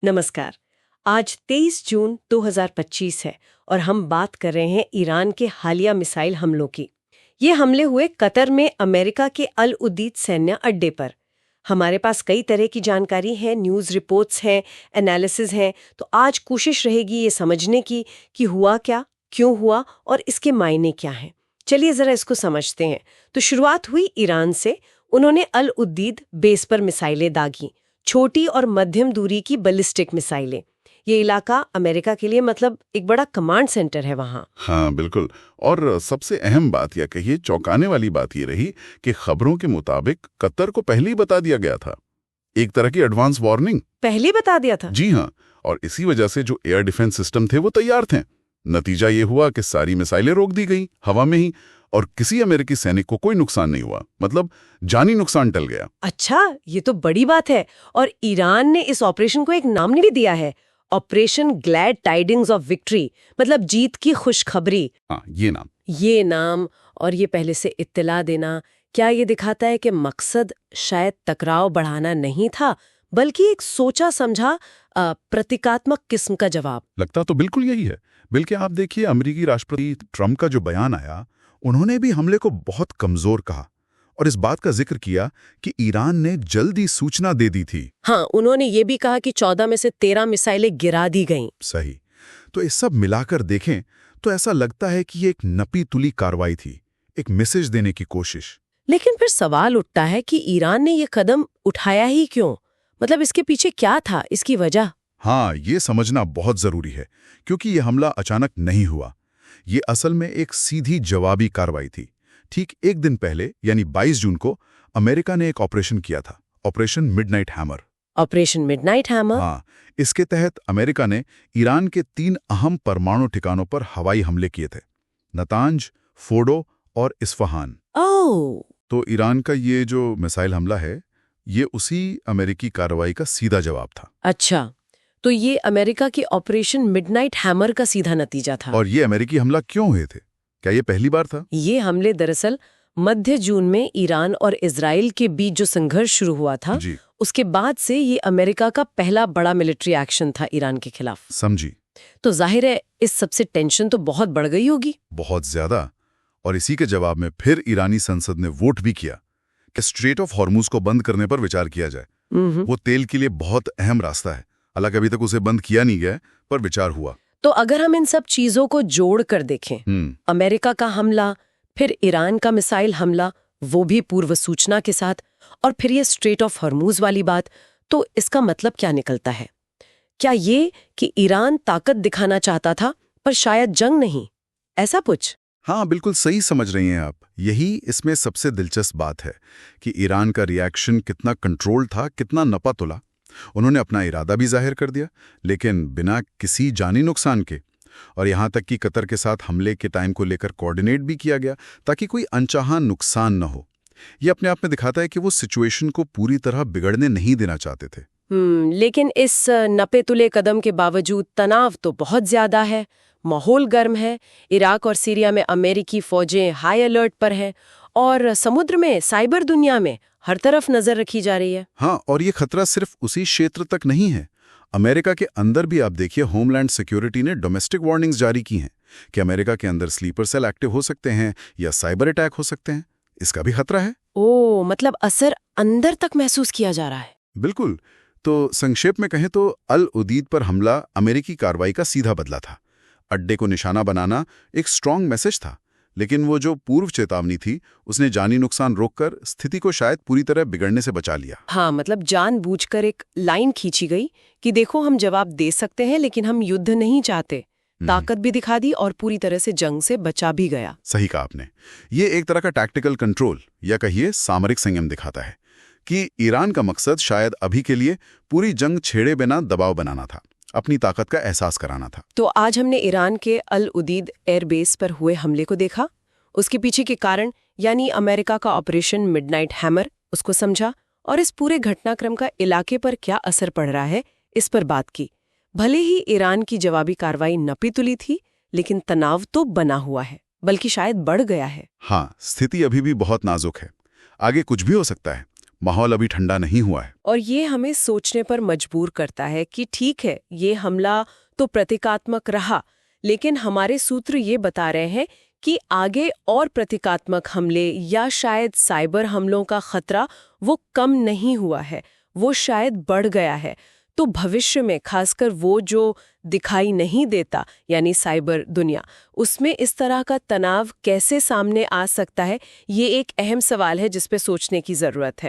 नमस्कार। आज 23 जून 2025 है और हम बात कर रहे हैं ईरान के हालिया मिसाइल हमलों की। ये हमले हुए कतर में अमेरिका के अल उदीद सैन्य अड्डे पर। हमारे पास कई तरह की जानकारी है, न्यूज़ रिपोर्ट्स हैं, एनालिसिस हैं, तो आज कोशिश रहेगी ये समझने की कि हुआ क्या, क्यों हुआ और इसके मायने क्या हैं। चलिए ज़रा इसको समझते हैं। तो शुरुआत हुई ईरान से। उन्होंने अल उदीद बेस पर मिसाइलें दागी, छोटी और मध्यम दूरी की बैलिस्टिक मिसाइलें। ये इलाका अमेरिका के लिए मतलब एक बड़ा कमांड सेंटर है वहाँ। हाँ बिल्कुल। और सबसे अहम बात या कहिए चौंकाने वाली बात ये रही कि खबरों के मुताबिक कतर को पहले ही बता दिया गया था। एक तरह की एडवांस वार्निंग। पहले बता दिया था? जी हाँ, और इसी वजह से जो एयर डिफेंस सिस्टम थे वो तैयार थे। नतीजा ये हुआ कि सारी मिसाइलें रोक दी गई हवा में ही, और किसी अमेरिकी सैनिक को कोई नुकसान नहीं हुआ, मतलब जानी नुकसान टल गया। अच्छा, ये तो बड़ी बात है। और ईरान ने इस ऑपरेशन को एक नाम भी दिया है, operation glad tidings of victory, मतलब जीत की खुशखबरी। हाँ, ये नाम और ये पहले से इत्तला देना, क्या ये दिखाता है कि मकसद शायद टकराव बढ़ाना नहीं था, बल्कि एक सोचा समझा प्रतीकात्मक किस्म का जवाब? लगता तो बिल्कुल यही है। बल्कि आप देखिए, अमेरिकी राष्ट्रपति ट्रंप का जो बयान आया, उन्होंने भी हमले को बहुत कमजोर कहा और इस बात का जिक्र किया कि ईरान ने जल्दी सूचना दे दी थी। हाँ, उन्होंने ये भी कहा कि 14 में से 13 मिसाइलें गिरा दी गईं। सही। तो ये सब मिलाकर देखें तो ऐसा लगता है कि ये एक नपी तुली कार्रवाई थी, एक मैसेज देने की कोशिश। लेकिन फिर सवाल उठता है कि ईरान ने ये कदम उठाया ही क्यों? मतलब इसके पीछे क्या था, इसकी वजह? हाँ, ये समझना बहुत जरूरी है, क्योंकि ये हमला अचानक नहीं हुआ। ये असल में एक सीधी जवाबी कार्रवाई थी। ठीक एक दिन पहले यानी 22 जून को अमेरिका ने एक ऑपरेशन किया था, operation midnight hammer. Operation midnight hammer? हाँ, इसके तहत अमेरिका ने ईरान के 3 अहम परमाणु ठिकानों पर हवाई हमले किए थे, नतांज, फोर्डो और इस्फहान। ओह! तो ईरान का ये जो मिसाइल हमला है, ये उसी अमेरिकी कार्रवाई का सीधा जवाब था। अच्छा, तो ये अमेरिका की ऑपरेशन मिडनाइट हैमर का सीधा नतीजा था। और ये अमेरिकी हमला क्यों हुए थे? क्या ये पहली बार था? ये हमले दरअसल मध्य जून में ईरान और इजराइल के बीच जो संघर्ष शुरू हुआ था, जी, उसके बाद से ये अमेरिका का पहला बड़ा मिलिट्री एक्शन था ईरान के खिलाफ। समझी। तो जाहिर है इस सबसे टेंशन तो बहुत बढ़ गई होगी। बहुत ज्यादा। और इसी के जवाब में फिर ईरानी संसद ने वोट भी किया कि स्ट्रेट ऑफ हॉर्मुज को बंद करने पर विचार किया जाए। वो तेल के लिए बहुत अहम रास्ता है, हालांकि अभी तक उसे बंद किया नहीं गया, पर विचार हुआ। तो अगर हम इन सब चीजों को जोड़ कर देखें, अमेरिका का हमला, फिर ईरान का मिसाइल हमला, वो भी पूर्व सूचना के साथ, और फिर ये स्ट्रेट ऑफ हॉर्मुज वाली बात, तो इसका मतलब क्या निकलता है? क्या ये कि ईरान ताकत दिखाना चाहता था पर शायद जंग नहीं, ऐसा कुछ? हाँ, बिल्कुल सही समझ रही हैं आप। यही इसमें सबसे दिलचस्प बात है कि ईरान का रिएक्शन कितना कंट्रोल था, कितना नपा तुला। उन्होंने अपना इरादा भी जाहिर कर दिया, लेकिन बिना किसी जानी नुकसान के। और यहाँ तक कि कतर के साथ हमले के टाइम को लेकर कोऑर्डिनेट भी किया गया ताकि कोई अनचाहा नुकसान न हो। ये अपने आप में दिखाता है कि वो सिचुएशन को पूरी तरह बिगड़ने नहीं देना चाहते थे। लेकिन इस नपे तुले कदम के बावजूद तनाव तो बहुत ज्यादा है, माहौल गर्म है। इराक और सीरिया में अमेरिकी फौजें हाई अलर्ट पर हैं और समुद्र में, साइबर दुनिया में हर तरफ नजर रखी जा रही है। हाँ, और ये खतरा सिर्फ उसी क्षेत्र तक नहीं है। अमेरिका के अंदर भी आप देखिए, होमलैंड सिक्योरिटी ने डोमेस्टिक वार्निंग्स जारी की हैं कि अमेरिका के अंदर स्लीपर सेल एक्टिव हो सकते हैं या साइबर अटैक हो सकते हैं। इसका भी खतरा है। ओह, मतलब असर अंदर तक महसूस किया जा रहा है। बिल्कुल। तो संक्षेप में कहें तो अल उदीद पर हमला अमेरिकी कार्रवाई का सीधा बदला था। अड्डे को निशाना बनाना एक स्ट्रांग मैसेज था, लेकिन वो जो पूर्व चेतावनी थी, उसने जानी नुकसान रोककर स्थिति को शायद पूरी तरह बिगड़ने से बचा लिया। हाँ, मतलब जानबूझकर एक लाइन खींची गई कि देखो, हम जवाब दे सकते हैं लेकिन हम युद्ध नहीं चाहते। ताकत भी दिखा दी और पूरी तरह से जंग से बचा भी गया। सही कहा आपने। ये एक तरह का टैक्टिकल कंट्रोल या कहिए सामरिक संयम दिखाता है कि ईरान का मकसद शायद अभी के लिए पूरी जंग छेड़े बिना दबाव बनाना था, अपनी ताकत का एहसास कराना था। तो आज हमने ईरान के अल उदीद एयरबेस पर हुए हमले को देखा, उसके पीछे के कारण यानी अमेरिका का ऑपरेशन मिडनाइट हैमर, उसको समझा, और इस पूरे घटनाक्रम का इलाके पर क्या असर पड़ रहा है, इस पर बात की। भले ही ईरान की जवाबी कार्रवाई नपी तुली थी, लेकिन तनाव तो बना हुआ है, बल्कि शायद बढ़ गया है। हाँ, स्थिति अभी भी बहुत नाजुक है। आगे कुछ भी हो सकता है। माहौल अभी ठंडा नहीं हुआ है। और ये हमें सोचने पर मजबूर करता है कि ठीक है, ये हमला तो प्रतीकात्मक रहा, लेकिन हमारे सूत्र ये बता रहे हैं कि आगे और प्रतीकात्मक हमले या शायद साइबर हमलों का खतरा वो कम नहीं हुआ है, वो शायद बढ़ गया है। तो भविष्य में खासकर वो जो दिखाई नहीं देता, यानी साइबर दुनिया, उसमें इस तरह का तनाव कैसे सामने आ सकता है, ये एक अहम सवाल है जिस पे सोचने की जरूरत है।